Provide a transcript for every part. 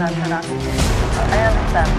I understand.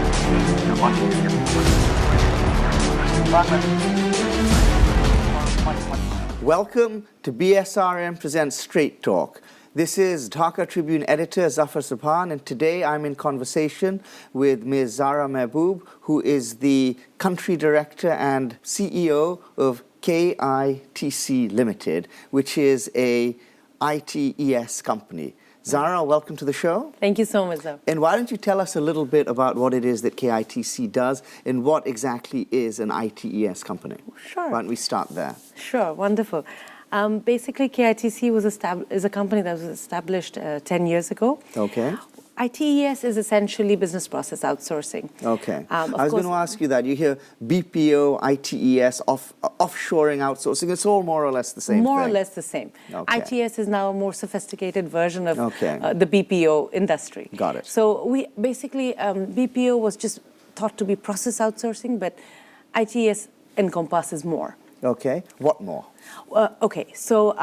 Welcome to BSRM Presents Straight Talk. This is Dhaka Tribune editor Zafar Sobhan, and today I'm in conversation with Ms. Zara Mehboob, who is the country director and CEO of KITC Limited, which is a ITES company. Zara, welcome to the show. Thank you so much, Zafar. And why don't you tell us a little bit about what it is that KITC does and what exactly is an ITES company? Sure. Why don't we start there? Sure, wonderful. Basically, KITC is a company that was established 10 years ago. Okay. ITES is essentially business process outsourcing. Okay. I was going to ask you that. You hear BPO, ITES, offshoring, outsourcing. It's all more or less the same thing. More or less the same. Okay. ITES is now a more sophisticated version of Okay. the BPO industry. Got it. So we basically, BPO was just thought to be process outsourcing, but ITES encompasses more. Okay. What more? Okay. So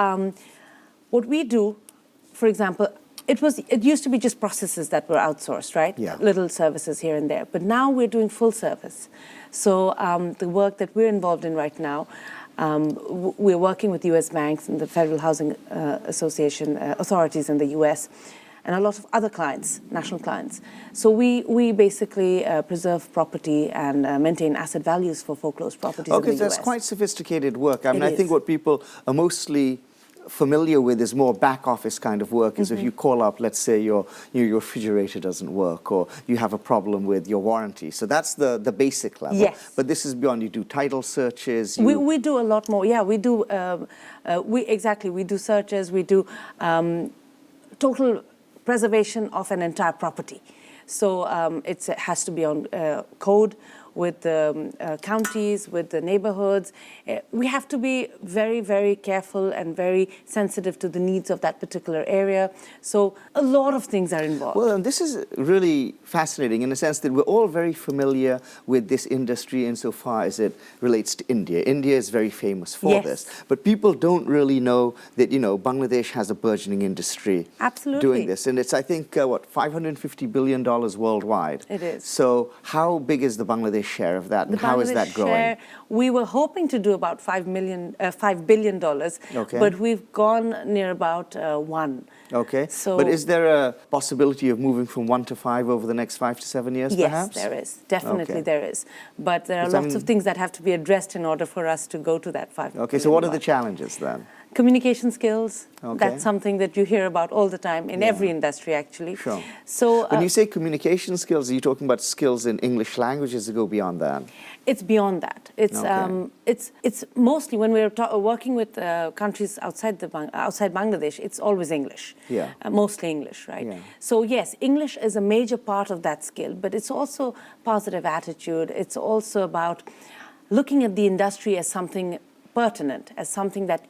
what we do, for example, it used to be just processes that were outsourced, right? Yeah. Little services here and there. But now we're doing full service. So the work that we're involved in right now, we're working with U.S. banks and the Federal Housing Association authorities in the U.S. and a lot of other clients, national clients. So we basically preserve property and maintain asset values for foreclosed properties in the U.S. Okay, that's quite sophisticated work. I mean, I think is. what people are mostly familiar with is more back office kind of work, is if you call up, let's say your refrigerator doesn't work or you have a problem with your warranty. So that's the basic level. Yes. But this is beyond. You do title searches. We do a lot more. Yeah, we do. We do searches. We do total preservation of an entire property. So it has to be on code with the counties, with the neighborhoods. We have to be very, very careful and very sensitive to the needs of that particular area. So a lot of things are involved. Well, and this is really fascinating in the sense that we're all very familiar with this industry insofar as it relates to India. India is very famous for this. But people don't really know that, Bangladesh has a burgeoning industry doing this. And it's, I think, $550 billion worldwide. It is. So how big is the Bangladesh share of that, and how is that growing? Share, we were hoping to do about $5 billion, okay. But we've gone near about 1. Okay. So, but is there a possibility of moving from 1 to 5 over the next 5 to 7 years, perhaps? Yes, there is. Definitely okay. there is. But there are lots of things that have to be addressed in order for us to go to that 5 Okay, billion so what are mark. the challenges then? Communication skills, Okay. that's something that you hear about all the time in every industry, actually. Sure. So, when you say communication skills, are you talking about skills in English languages that go beyond that? It's beyond that. It's Okay. it's mostly when we're working with countries outside Bangladesh, it's always English. Yeah. Mostly English, right? Yeah. So yes, English is a major part of that skill, but it's also positive attitude. It's also about looking at the industry as something pertinent, as something that,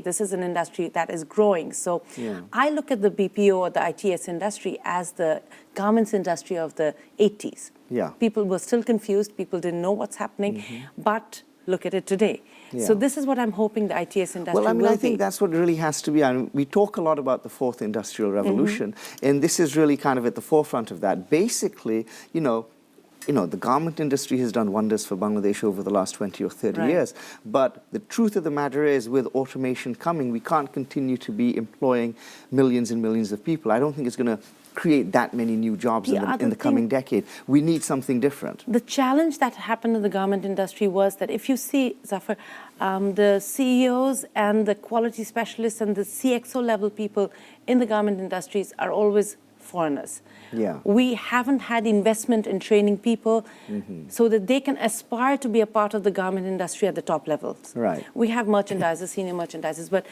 this is an industry that is growing. So I look at the BPO or the ITS industry as the garments industry of the 80s. Yeah. People were still confused. People didn't know what's happening. But look at it today. Yeah. So this is what I'm hoping the ITS industry Well, I mean, will I think be. that's what really has to be. I mean, we talk a lot about the fourth industrial revolution, and this is really kind of at the forefront of that. Basically, the garment industry has done wonders for Bangladesh over the last 20 or 30 years. But the truth of the matter is, with automation coming, we can't continue to be employing millions and millions of people. I don't think it's going to create that many new jobs in the coming decade. We need something different. The challenge that happened in the garment industry was that if you see, Zafar, the CEOs and the quality specialists and the CXO level people in the garment industries are always foreigners. Yeah. We haven't had investment in training people so that they can aspire to be a part of the garment industry at the top levels. Right. We have merchandisers, senior merchandisers, but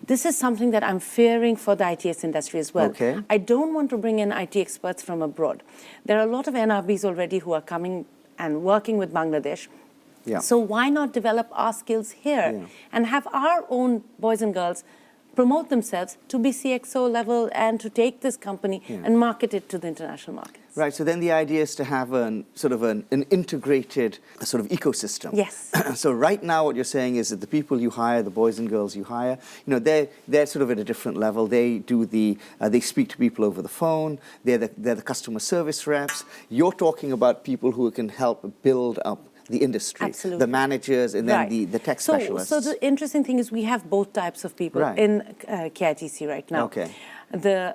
this is something that I'm fearing for the ITS industry as well. Okay. I don't want to bring in IT experts from abroad. There are a lot of NRBs already who are coming and working with Bangladesh. Yeah. So why not develop our skills here and have our own boys and girls promote themselves to be CXO level and to take this company and market it to the international markets. Right, so then the idea is to have an integrated sort of ecosystem. Yes. So right now what you're saying is that the people you hire, the boys and girls you hire, they're sort of at a different level. They do they speak to people over the phone. They're the customer service reps. You're talking about people who can help build up the industry, Absolutely. the managers, and then the tech specialists. So the interesting thing is we have both types of people in KITC right now. Okay. The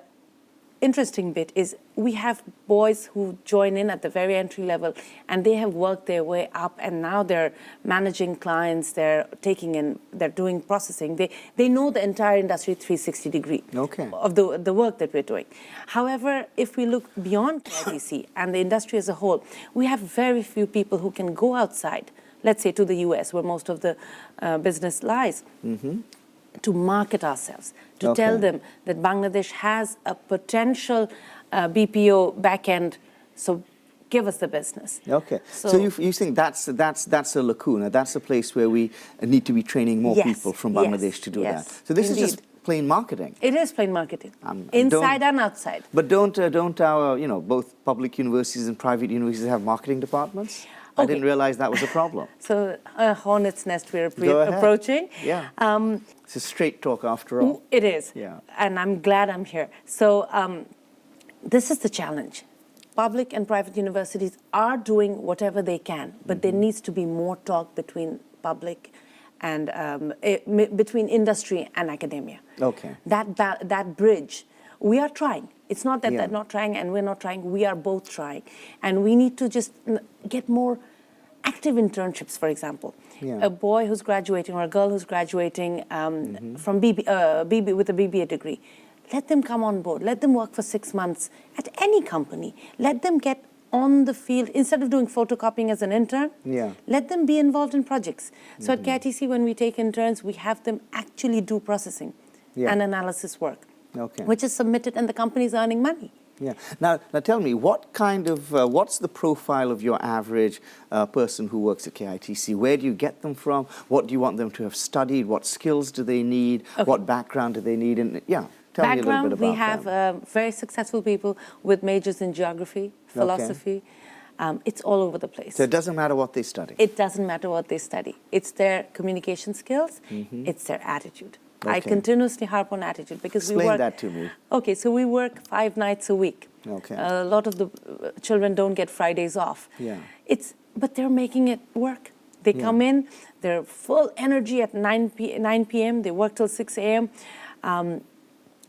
interesting bit is we have boys who join in at the very entry level, and they have worked their way up, and now they're managing clients, they're doing processing. They know the entire industry 360 degree of the work that we're doing. However, if we look beyond KITC and the industry as a whole, we have very few people who can go outside, let's say to the US, where most of the business lies. To market ourselves, to tell them that Bangladesh has a potential BPO backend, so give us the business. Okay, so you think that's a lacuna, that's a place where we need to be training more people from Bangladesh to do that. So this is just plain marketing. It is plain marketing, inside and outside. But don't our, both public universities and private universities have marketing departments? I didn't realize that was a problem. So a hornet's nest we're approaching. Yeah. It's a straight talk after all. It is. Yeah. And I'm glad I'm here. So this is the challenge. Public and private universities are doing whatever they can, but there needs to be more talk between public and between industry and academia. Okay. That bridge, we are trying. It's not that they're not trying and we're not trying. We are both trying. And we need to just get more active internships, for example. A boy who's graduating or a girl who's graduating from with a BBA degree, let them come on board. Let them work for 6 months at any company. Let them get on the field. Instead of doing photocopying as an intern, let them be involved in projects. So at KITC, when we take interns, we have them actually do processing and analysis work. Which is submitted and the company is earning money. Yeah. Now tell me, what kind of, what's the profile of your average person who works at KITC? Where do you get them from? What do you want them to have studied? What skills do they need? What background do they need? And tell me a little bit about we have very successful people with majors in geography, philosophy. It's all over the place. So it doesn't matter what they study? It doesn't matter what they study. It's their communication skills. It's their attitude. I continuously harp on attitude because Explain that to me. Okay, so we work 5 nights a week. A lot of the children don't get Fridays off. But they're making it work. They come in, they're full energy at 9 p.m. They work till 6 a.m.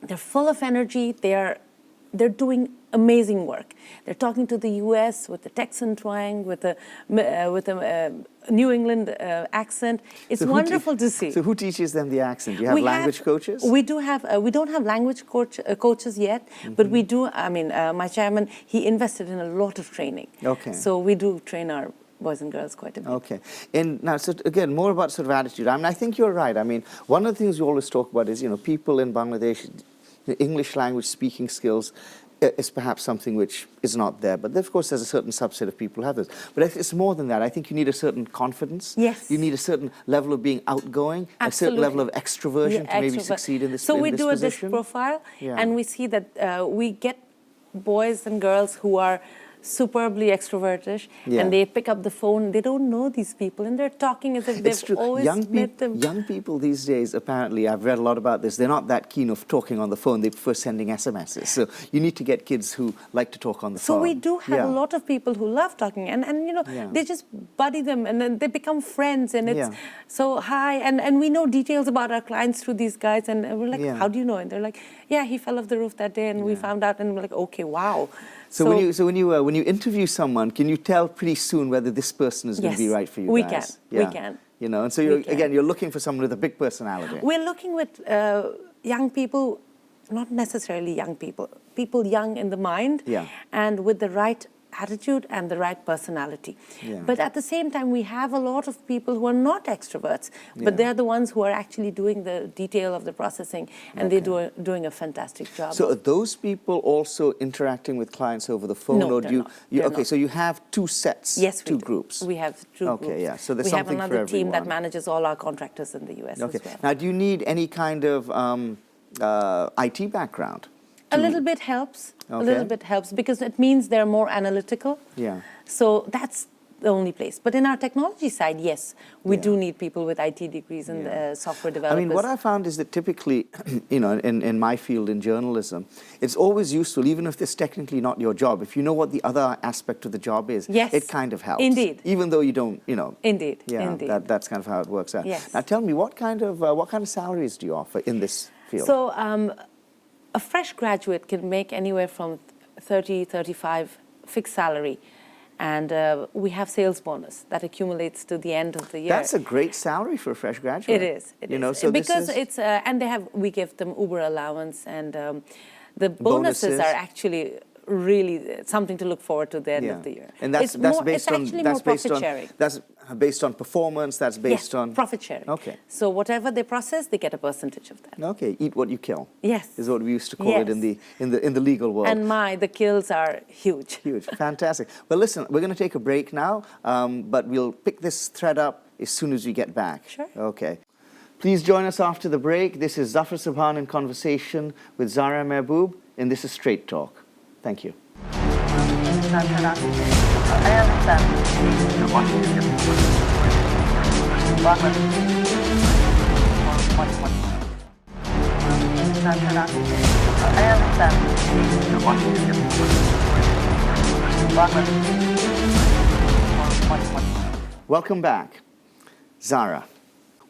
They're full of energy. They're doing amazing work. They're talking to the U.S. with the Texan twang, with a New England accent. It's wonderful to see. So who teaches them the accent? Do you have language coaches? We do have. We don't have language coaches yet, but we do. I mean, my chairman, he invested in a lot of training. So we do train our boys and girls quite a bit. And now, so again, more about sort of attitude. I mean, I think you're right. I mean, one of the things we always talk about is, people in Bangladesh, the English language speaking skills is perhaps something which is not there. But of course, there's a certain subset of people who have this. But it's more than that. I think you need a certain confidence. You need a certain level of being outgoing, a certain level of extroversion to maybe succeed in this position. So we do a disc profile, and we see that we get boys and girls who are superbly extrovertish, and they pick up the phone. They don't know these people, and they're talking as if they've always met them. Young people these days, apparently, I've read a lot about this, they're not that keen of talking on the phone. They prefer sending SMSs. So you need to get kids who like to talk on the phone. So we do have a lot of people who love talking, and they just buddy them, and then they become friends, and it's so hi, and we know details about our clients through these guys, and we're like, how do you know? And they're like, he fell off the roof that day, and we found out, and we're like, okay, wow. So when you interview someone, can you tell pretty soon whether this person is going to be right for you guys? We can. And so you're looking for someone with a big personality. We're looking with young people, not necessarily young people young in the mind, and with the right attitude and the right personality. Yeah. But at the same time, we have a lot of people who are not extroverts, but Yeah. they're the ones who are actually doing the detail of the processing, and they're doing a fantastic job. So are those people also interacting with clients over the phone? No, or they're do you, not. you They're okay, not. so you have two sets, Yes, we two do. groups. We have two Okay, groups. yeah, so there's we have something for another team that everyone. manages all our contractors in the US Okay. as well. Now, do you need any kind of IT background? A little bit helps. A Okay. little bit helps because it means they're more analytical. Yeah. So that's the only place. But in our technology side, yes, we Yeah. do need people with IT degrees and Yeah. software I developers. mean, what I found is that typically, in my field in journalism, it's always useful, even if it's technically not your job, if you know what the other aspect of the job is, Yes. it kind of helps. Indeed. Even though you don't, Indeed. Yeah, Indeed. that's kind of how it works out. Yes. Now, tell me, what kind of salaries do you offer in this field? So a fresh graduate can make anywhere from 30, 35 fixed salary. And we have sales bonus that accumulates to the end of the year. That's a great salary for a fresh graduate. It is. It is. So because this is it's and we give them Uber allowance, and the bonuses Bonuses. are actually really something to look forward to the end of the year. And that's it's actually more profit sharing. That's based on performance. That's based Yes, on profit sharing. Okay. So whatever they process, they get a percentage of that. Okay, eat what you kill. Yes. Is what we used to call it in the legal world. And the kills are huge. Huge, fantastic. Well, listen, we're going to take a break now, but we'll pick this thread up as soon as we get back. Sure. Okay. Please join us after the break. This is Zafar Sobhan in conversation with Zara Mehboob, and this is Straight Talk. Thank you. I Welcome back. Zara,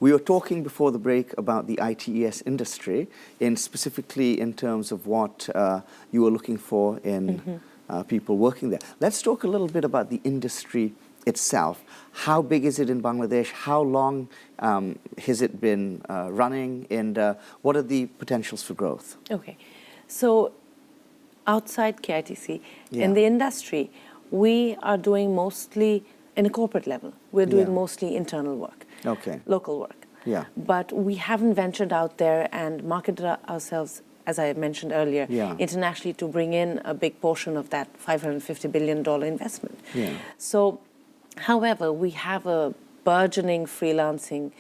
we were talking before the break about the ITES industry, specifically in terms of what you were looking for in people working there. Let's talk a little bit about the industry itself. How big is it in Bangladesh? How long has it been running? And what are the potentials for growth? Okay. So outside KITC, Yeah. in the industry, we are doing mostly in a corporate level. We're doing Yeah. mostly internal work, Okay. local work. Yeah. But we haven't ventured out there and marketed ourselves, as I mentioned earlier, Yeah. internationally to bring in a big portion of that $550 billion investment. Yeah. So, however, we have a burgeoning freelancing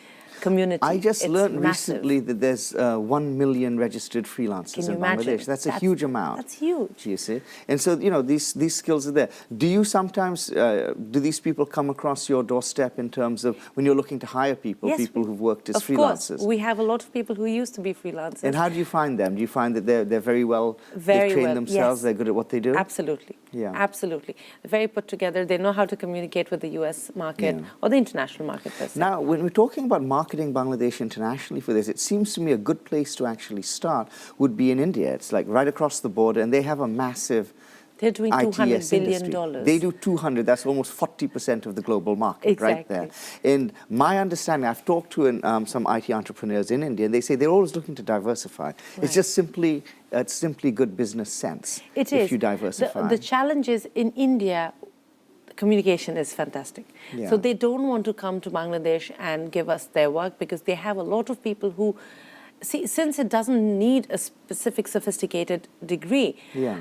community. I just It's learned massive. recently that there's 1 million registered freelancers Can you in Bangladesh. imagine? That's a huge amount. That's huge. You see, and so these skills are there. Do you sometimes do these people come across your doorstep in terms of when you're looking to hire people, Yes, people who've worked as Of freelancers? course, we have a lot of people who used to be freelancers. And how do you find them? Do you find that they're very well, Very they've trained well, themselves, yes. they're good at what they do? Absolutely. Yeah. Absolutely. They're very put together. They know how to communicate with the US market Yeah. or the international market per se. Now, when we're talking about marketing Bangladesh internationally for this, it seems to me a good place to actually start would be in India. It's like right across the border, and they have a massive They're doing ITS $200 billion. industry. They do 200. That's almost 40% of the global market right there. And my understanding, I've talked to some IT entrepreneurs in India, and they say they're always looking to diversify. It's just simply good business sense It if is. you diversify. The challenge is in India, communication is fantastic. Yeah. So they don't want to come to Bangladesh and give us their work because they have a lot of people who, see, since it doesn't need a specific sophisticated degree, Yeah.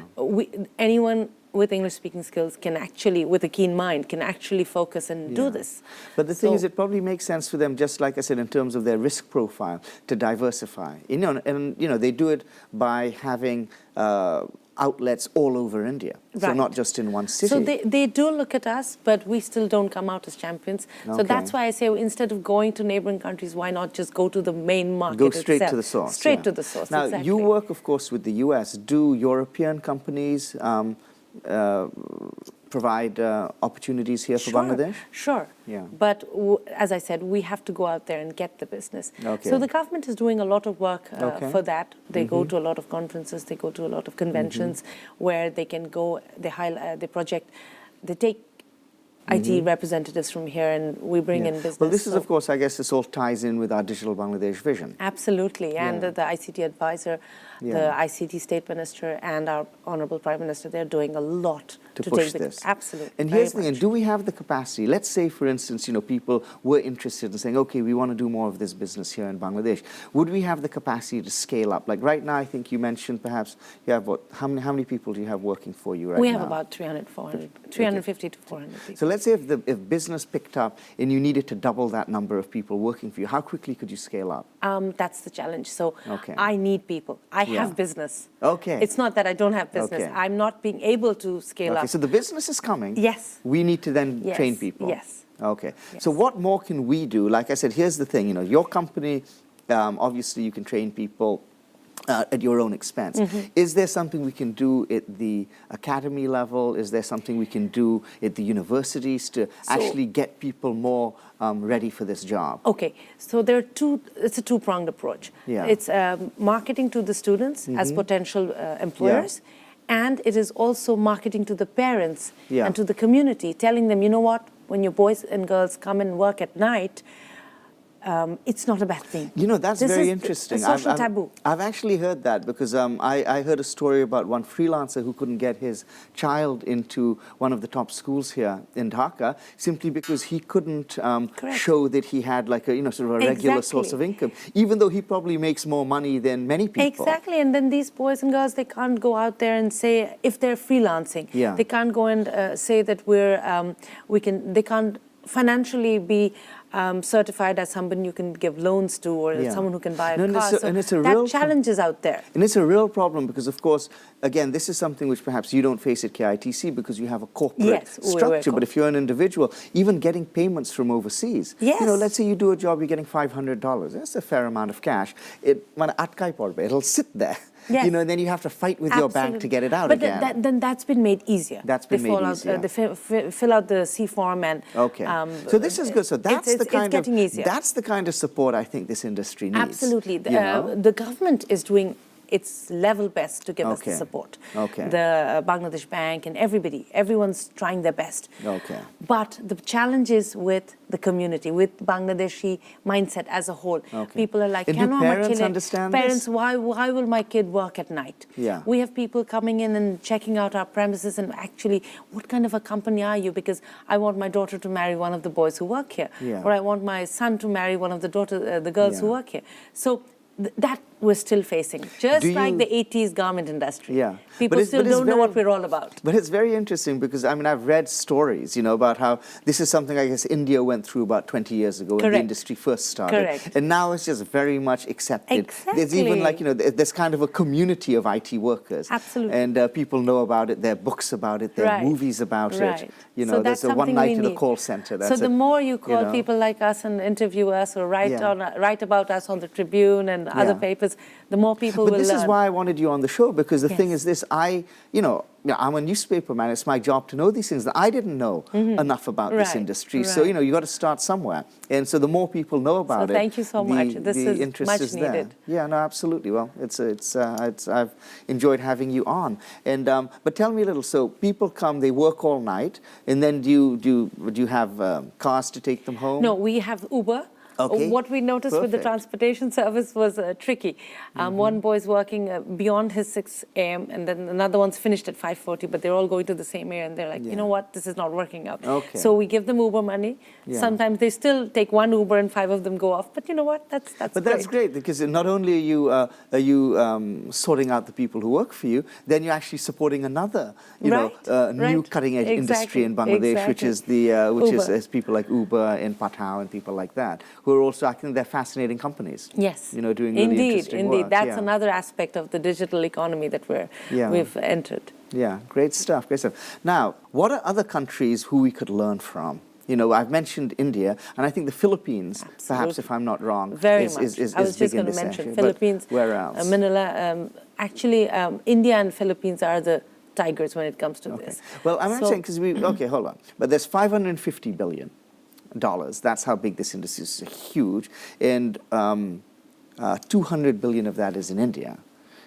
Anyone with English-speaking skills can actually, with a keen mind, can actually focus and do this. But the thing So- is, it probably makes sense for them, just like I said, in terms of their risk profile, to diversify. And they do it by having outlets all over India, so Right. not just in one city. So they do look at us, but we still don't come out as champions. So Okay. that's why I say instead of going to neighboring countries, why not just go to the main market Go straight itself? to the source. Straight yeah. to the source, Now, exactly. you work, of course, with the US. Do European companies provide opportunities here for Bangladesh? Sure. Yeah. But as I said, we have to go out there and get the business. Okay. So the government is doing a lot of work Okay. for that. They go to a lot of conferences, they go to a lot of conventions where they can go, they project, they take IT representatives from here and we bring in business. Well, this is, So- of course, I guess this all ties in with our Digital Bangladesh vision. Absolutely, and Yeah. the ICT advisor, Yeah. the ICT state minister, and our honorable prime minister, they're doing a lot to push take this. Absolutely. And here's the thing, and do we have the capacity? Let's say, for instance, people were interested in saying, okay, we want to do more of this business here in Bangladesh. Would we have the capacity to scale up? Like right now, I think you mentioned perhaps you have how many people do you have working for you right now? We have about 350 to 400 people. So let's say if business picked up and you needed to double that number of people working for you, how quickly could you scale up? That's the challenge. So Okay. I need people. I have business. Okay. It's not that I don't have business. Okay. I'm not being able to scale up. So the business is coming. Yes. We need to then train people. Yes. Okay. Yes. So what more can we do? Like I said, here's the thing. Your company, obviously, you can train people at your own expense. Is there something we can do at the academy level? Is there something we can do at the universities to actually get people more ready for this job? Okay, so it's a two-pronged approach. Yeah. It's marketing to the students as potential employers, and it is also marketing to the parents and to the community, telling them, you know what, when your boys and girls come and work at night, it's not a bad thing. That's very interesting. This is a social taboo. I've actually heard that because I heard a story about one freelancer who couldn't get his child into one of the top schools here in Dhaka simply because he couldn't show that he had like a sort of a regular source of income, even though he probably makes more money than many people. Exactly, and then these boys and girls, they can't go out there and say, if they're freelancing, they can't go and say that they can't financially be certified as someone you can give loans to or someone who can buy a car. That challenge is out there. And it's a real problem because, of course, again, this is something which perhaps you don't face at KITC because you have a corporate structure. But if you're an individual, even getting payments from overseas, let's say you do a job, you're getting $500. That's a fair amount of cash. It'll sit there. Yes. And then you have to fight with your bank to get it out again. But then that's been made easier. That's been made easier. They fill out the C form and... Okay. So this is good. So that's getting easier. That's the kind of support I think this industry needs. Absolutely. The government is doing its level best to give us the support. Okay. The Bangladesh Bank and everyone's trying their best. Okay. But the challenge is with the community, with Bangladeshi mindset as a whole. Okay. People are like, and do parents understand parents, this? why will my kid work at night? Yeah. We have people coming in and checking out our premises and actually, what kind of a company are you? Because I want my daughter to marry one of the boys who work here. Yeah. Or I want my son to marry one of the girls who work here. So that we're still facing, just like the 80s garment industry. Yeah. People still don't know what we're all about. But it's very interesting because, I've read stories, about how this is something I guess India went through about 20 years ago when the industry first started. Correct. And now it's just very much accepted. Exactly. There's even there's kind of a community of IT workers. Absolutely. And people know about it, there are books about it, there are movies about it. So there's a one night in a call center. So the more you call people like us and interview us or write about us on the Tribune and other papers, the more people will learn. But this is why I wanted you on the show, because the thing is this, I'm a newspaper man, it's my job to know these things. That I didn't know enough about this industry. So, you got to start somewhere. And so the more people know about it, thank you so much. This is much needed. Yeah, no, absolutely. Well, I've enjoyed having you on. And but tell me a little, so people come, they work all night, and then do you have cars to take them home? No, we have Uber. Okay. What we noticed with the transportation service was tricky. One boy's working beyond his 6 a.m. and then another one's finished at 5:40, but they're all going to the same area and they're like, you know what, this is not working out. Okay. So we give them Uber money. Yeah. Sometimes they still take one Uber and 5 of them go off. But you know what, that's But that's great because not only are you sorting out the people who work for you, then you're actually supporting another, new cutting-edge industry in Bangladesh, which is is people like Uber and Pathao and people like that, who are also, I think they're fascinating companies. Yes. Doing really interesting work. Indeed. That's another aspect of the digital economy that we've entered. Yeah, great stuff, great stuff. Now, what are other countries who we could learn from? I've mentioned India, and I think the Philippines, perhaps if I'm not wrong, is I was just going to mention Philippines, where else? Manila. Actually, India and Philippines are the tigers when it comes to this. Well, I'm not saying because hold on. But there's $550 billion. That's how big this industry is, huge, and 200 billion of that is in India.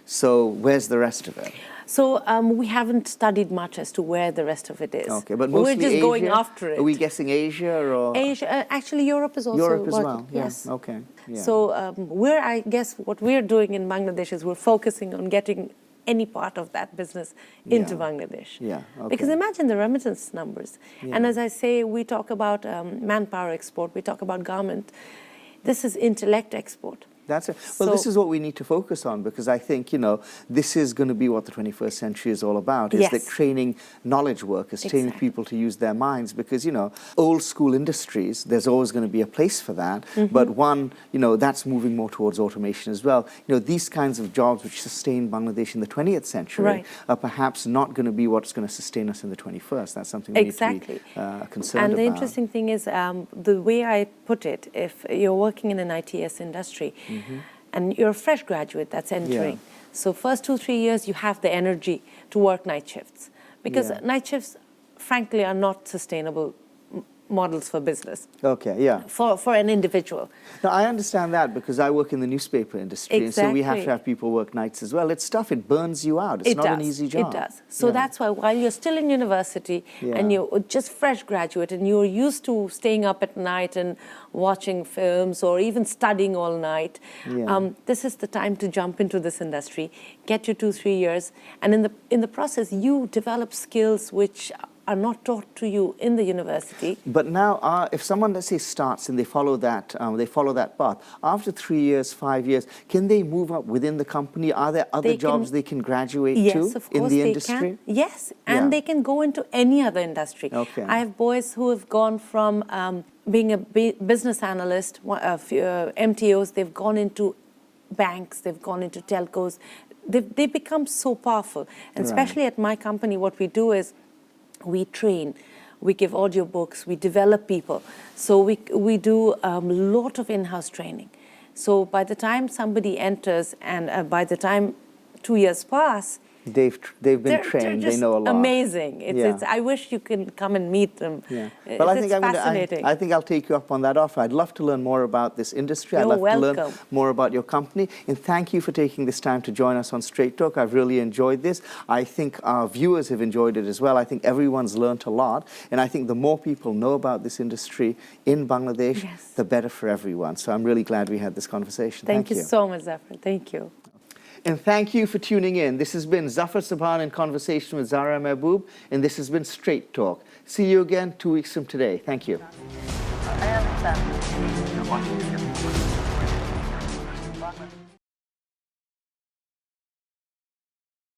So where's the rest of it? So we haven't studied much as to where the rest of it is. Okay, but mostly we're just Asia? Going after it. Are we guessing Asia or Asia? Actually, Europe is also Europe as working. well. Yeah. Yes. Okay. Yeah. So I guess what we're doing in Bangladesh is we're focusing on getting any part of that business into Yeah. Bangladesh. Yeah, okay. Because imagine the remittance numbers. And Yeah. as I say, we talk about manpower export, we talk about garment. This is intellect export. That's it. Well, this is what we need to focus on, because I think, this is going to be what the 21st century is all about, is Yes. that training knowledge workers, training Exactly. people to use their minds, because, old school industries, there's always going to be a place for that. Mm-hmm. But one, that's moving more towards automation as well. These kinds of jobs which sustain Bangladesh in the 20th century Right. are perhaps not going to be what's going to sustain us in the 21st. That's something we Exactly. need to be concerned And about. the interesting thing is, the way I put it, if you're working in an ITS industry, and you're a fresh graduate that's entering, so first 2-3 years you have the energy to work night shifts, because Yeah. night shifts, frankly, are not sustainable models for business, Okay, yeah. for an individual. Now, I understand that because I work in the newspaper industry, and so we have to Exactly. have people work nights as well. It's tough. It burns you out. It's not an easy job. It does. So Yeah. that's why while you're still in university and Yeah. you're just fresh graduate and you're used to staying up at night and watching films or even studying all night, Yeah. this is the time to jump into this industry, get your 2-3 years, and in the process you develop skills which are not taught to you in the university. But now, if someone, let's say, starts and they follow that path, after 3 years, 5 years, can they move up within the company? Are there other They jobs can- they can graduate Yes, to of in course the they industry? can. Yes, and Yeah. they can go into any other industry. Okay. I have boys who have gone from being a business analyst, MTOs, they've gone into banks, they've gone into telcos. They become so powerful. And Right. especially at my company, what we do is we train, we give audiobooks, we develop people. So we do a lot of in-house training. So by the time somebody enters and by the time 2 years pass, They've been they're trained. just They know a lot. amazing. Yeah. I wish you can come and meet them. Yeah. It's, Well, I think fascinating. I think I'll take you up on that offer. I'd love to learn more about this industry. I'd You're love to learn welcome. more about your company. And thank you for taking this time to join us on Straight Talk. I've really enjoyed this. I think our viewers have enjoyed it as well. I think everyone's learned a lot. And I think the more people know about this industry in Bangladesh, Yes. the better for everyone. So I'm really glad we had this conversation. Thank you so much, Zafar. Thank you. And thank you for tuning in. This has been Zafar Sobhan in conversation with Zara Mehboob, and this has been Straight Talk. See you again 2 weeks from today. Thank you. I understand.